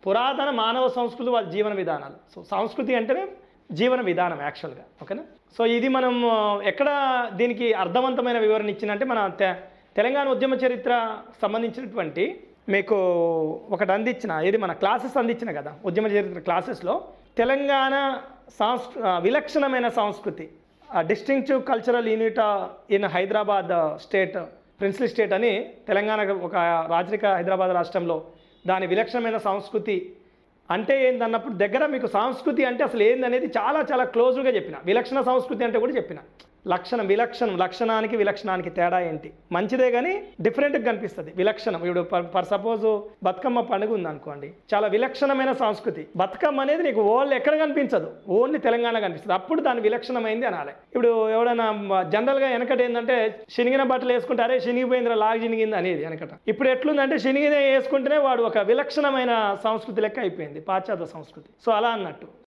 పురాతన మానవ సంస్కృతి వాళ్ళ జీవన విధానాలు. సో సంస్కృతి అంటేనే జీవన విధానం యాక్చువల్గా. ఓకేనా? సో ఇది మనం ఎక్కడ దీనికి అర్థవంతమైన వివరణ ఇచ్చిందంటే మన తెలంగాణ ఉద్యమ చరిత్ర సంబంధించినటువంటి మీకు ఒకటి అందించిన, ఇది మన క్లాసెస్ అందించిన కదా ఉద్యమ చరిత్ర క్లాసెస్లో, తెలంగాణ విలక్షణమైన సంస్కృతి, distinctive cultural unit in Hyderabad state, princely state అని తెలంగాణ ఒక రాజరిక హైదరాబాద్ రాష్ట్రంలో దాని విలక్షణమైన సంస్కృతి అంటే ఏందన్నప్పుడు దగ్గర మీకు సంస్కృతి అంటే అసలు ఏందనేది చాలా చాలా క్లోజ్గా చెప్పిన. విలక్షణ సంస్కృతి అంటే కూడా చెప్పిన. లక్షణానికి విలక్షణానికి తేడా ఏంటి, మంచిదే కానీ డిఫరెంట్గా కనిపిస్తుంది విలక్షణం. ఇప్పుడు ఫర్ సపోజ్ బతుకమ్మ పండుగ ఉందనుకోండి, చాలా విలక్షణమైన సంస్కృతి. బతుకమ్మ అనేది నీకు ఎక్కడ కనిపించదు, ఓన్లీ తెలంగాణ కనిపిస్తుంది, అప్పుడు దాని విలక్షణమైంది అనాలి. ఇప్పుడు ఎవడైనా జనరల్గా వెనకట ఏంటంటే శనిగిన బట్టలు వేసుకుంటే అరే శనిగిపోయిందిరా లాగు శనిగింది అనేది వెనకట. ఇప్పుడు ఎట్లుందంటే శనిగిన వేసుకుంటేనే వాడు ఒక విలక్షణమైన సంస్కృతి లెక్క అయిపోయింది, పాశ్చాత్య సంస్కృతి. సో అలా అన్నట్టు.